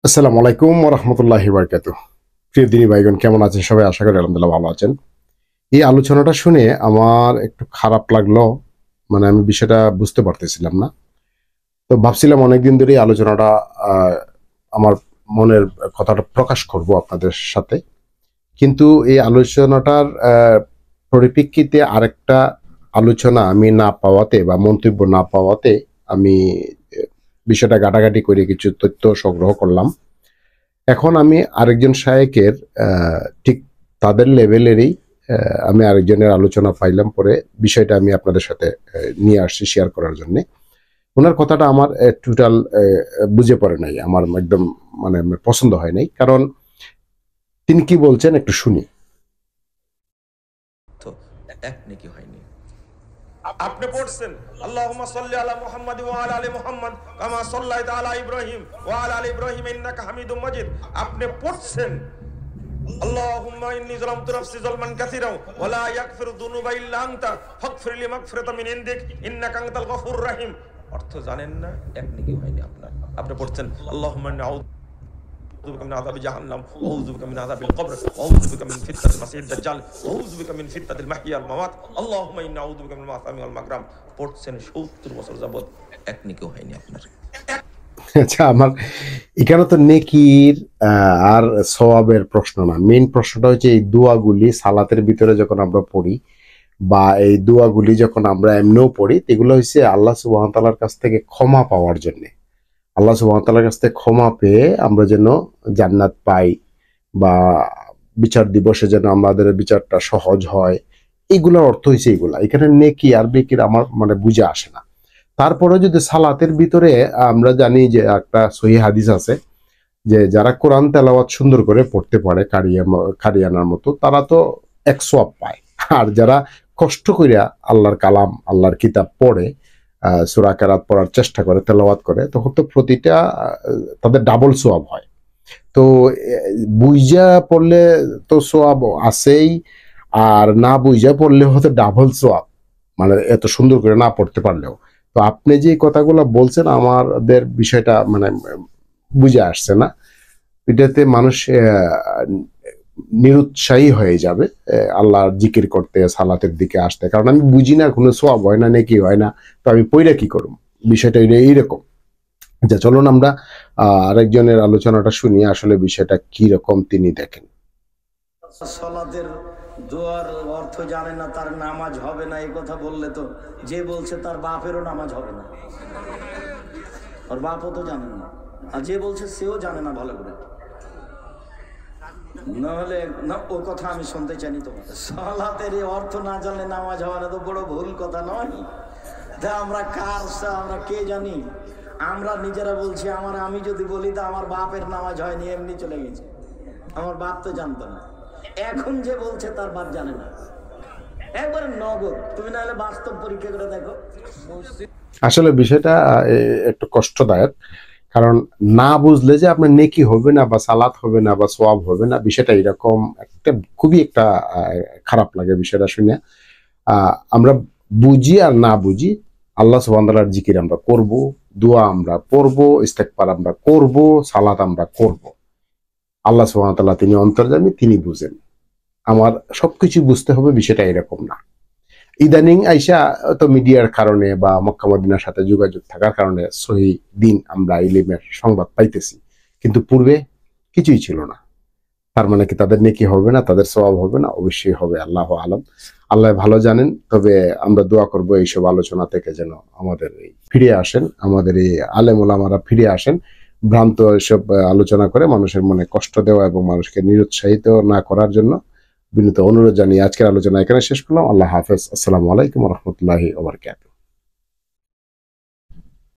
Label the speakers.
Speaker 1: আসসালামু আলাইকুম ওয়া রাহমাতুল্লাহি ওয়া বারাকাতুহু। প্রিয় দিনী ভাইগণ, কেমন আছেন সবাই? আশা করি আলহামদুলিল্লাহ ভালো আছেন। এই আলোচনাটা শুনে আমার একটু খারাপ লাগলো। মানে আমি বিষয়টা বুঝতে পারতেছিলাম না। তো ভাবছিলাম অনেকদিন ধরেই আলোচনাটা আ আমার মনের কথাটা প্রকাশ করব আপনাদের সাথে। কিন্তু এই আলোচনাটার পরিপ্রেক্ষিতে আরেকটা আলোচনা আমি না পাওয়াতে বা মন্তব্য না পাওয়াতে আমি এ বিষয়টা ঘাটাঘাটি করে কিছু তথ্য সংগ্রহ করলাম। এখন আমি আরেকজন শায়েকের ঠিক তাদের লেভেলেরই আমি আরেকজনের আলোচনা পাইলাম, পরে বিষয়টা আমি আপনাদের সাথে নিয়ে আসছি শেয়ার করার জন্যে। উনার কথাটা আমার টোটাল বুঝে পড়ে নাই। আমার একদম মানে আমার পছন্দ হয় নাই। কারণ তিনি কি বলছেন একটু শুনি।
Speaker 2: তো এক নেকি হয়নি। আপনি পড়ছেন আল্লাহুম্মা সাল্লি আলা মুহাম্মাদ ওয়া আলা আলি মুহাম্মাদ কামা সাল্লাইতা আলা ইব্রাহিম ওয়া আলা আলি ইব্রাহিম ইন্নাকা হামিদুম মাজিদ। আপনি পড়ছেন আল্লাহুম্মা ইন্নী যালামতু নাফসি যালমান কাসীরা ওয়া লা ইয়াগফিরু যুনুবা ইল্লা আনতা ফাগফিরলি মাগফিরাতাম মিন ইনদিক ইন্নাকা আনতাল গফুরুর রহিম। অর্থ জানেন না, এক নেকি হয়নি আপনার। আপনি পড়ছেন আল্লাহুম্মা ইন্নী أعوذ بك من عذاب جهنم وأعوذ بك من عذاب القبر وأعوذ بك من فتنة المسيح الدجال وأعوذ بك من فتنة المحيا والممات اللهم إني أعوذ بك من المأثم والمغرم। পড়ছেন 70 বছর যাবত, এক নেকিও হয়নি আপনার।
Speaker 1: আচ্ছা, আমার এখানে তো নেকির আর সওয়াবের প্রশ্ন না। মেইন প্রশ্নটা হচ্ছে এই দোয়াগুলি সালাতের ভিতরে যখন আমরা পড়ি বা এই দোয়াগুলি যখন আমরা এমনিও পড়ি, এগুলো হচ্ছে আল্লাহ সুবহানাহু ওয়া তাআলার কাছ থেকে ক্ষমা পাওয়ার জন্য। আল্লাহ সুবহানাহু ওয়া তাআলার কাছ থেকে ক্ষমা পেয়ে আমরা যেন জান্নাত পাই বা বিচার দিবসে যেন আমাদের বিচারটা সহজ হয়, এগুলোর অর্থ হচ্ছে এগুলা। এখানে নেকি আর বেকির আমার মানে বুঝে আসে না। তারপরে যদি সালাতের ভিতরে আমরা জানি যে একটা সহিহ হাদিস আছে যে যারা কোরআন তেলাওয়াত সুন্দর করে পড়তে পারে কারিয়ানার মতো, তারা তো 100 সওয়াব পায়। আর যারা কষ্ট কইরা আল্লাহর কালাম আল্লাহর কিতাব পড়ে সূরা কেরাত পড়ার চেষ্টা করে তেলাওয়াত করে, তখন তো প্রতিটা তাদের ডাবল সওয়াব হয়। তো বুইজা পড়লে তো সওয়াব আছেই, আর না বুইজা পড়লে হয়তো ডাবল সওয়াব, মানে এত সুন্দর করে না পড়তে পারলেও। তো আপনি যে কথাগুলো বলছেন আমাদের বিষয়টা মানে বুঝে আসছে না। এটাতে মানুষ নিরুৎসাহী হয়ে যাবে আল্লাহর জিকির করতে, সালাতের দিকে আসতে। কারণ আমি বুঝি না, কোনো সওয়াব হয় না, নেকি হয় না, তো আমি পইরা কি করব? বিষয়টা এইরকম। আচ্ছা, চলুন আমরা আরেকজনের আলোচনাটা শুনি, আসলে বিষয়টা কি রকম তিনি দেখেন।
Speaker 3: সালাতের দোয়ার অর্থ জানে না, তার নামাজ হবে না, এই কথা বললে তো যে বলছে তার বাপেরও নামাজ হবে না, ওর বাপও তো জানে না, আর যে বলছে সেও জানে না ভালো করে। নাহলে না, ও কথা আমি শুনতে চাইনি। তো সালাতের এই অর্থ না জানলে নামাজ হবে না তো বড় ভুল কথা নয়? আমরা আমরা কে জানি? আমরা নিজেরা বলছি। আমি যদি বলি তো আমার বাপের নামাজ হয়নি, এমনি চলে গেছে, আমার বাপ তো জানতো না। এখন যে বলছে তার বাপ জানে না, একবারে নগদ। তুমি না হলে বাস্তব পরীক্ষা করে দেখো।
Speaker 1: আসলে বিষয়টা একটু কষ্টদায়ক। কারণ না বুঝলে যে আপনার নেকি হবে না বা সালাত হবে না বা সওয়াব হবে না, বিষয়টা এরকম একটা খুবই একটা খারাপ লাগে বিষয়টা শুনে। আমরা বুঝি আর না বুঝি আল্লাহ সুবহানাহু ওয়া তাআলার জিকির আমরা করব, দোয়া আমরা পড়ব, ইস্তেগফার আমরা করব, সালাত আমরা করব। আল্লাহ সুবহানাহু ওয়া তাআলা তিনি অন্তর্যামী, তিনি বুঝেন। আমার সবকিছু বুঝতে হবে, বিষয়টা এরকম না। ইদানিং আইসা তো মিডিয়ার কারণে বা মক্কা মদিনার সাথে যোগাযোগ থাকার কারণে সহি দিন আমরা ইলমের সংবাদ পাইতেছি, কিন্তু পূর্বে কিছুই ছিল না। তার মানে কি তাদের নেকি হবে না, তাদের সওয়াব হবে না? অবশ্যই হবে, আল্লাহ আলম, আল্লাহ ভালো জানেন। তবে আমরা দোয়া করব এইসব আলোচনা থেকে যেন আমাদের ফিরে আসেন, আমাদের এই আলেম ওলামারা ফিরে আসেন, ভ্রান্ত এসব আলোচনা করে মানুষের মনে কষ্ট দেওয়া এবং মানুষকে নিরুৎসাহিত না করার জন্য বিনীত অনুরোধ জানিয়ে আজকের আলোচনা এখানে শেষ করলাম। আল্লাহ হাফেজ। আসসালামু আলাইকুম ওয়া রাহমাতুল্লাহি ওয়া বারাকাতুহু।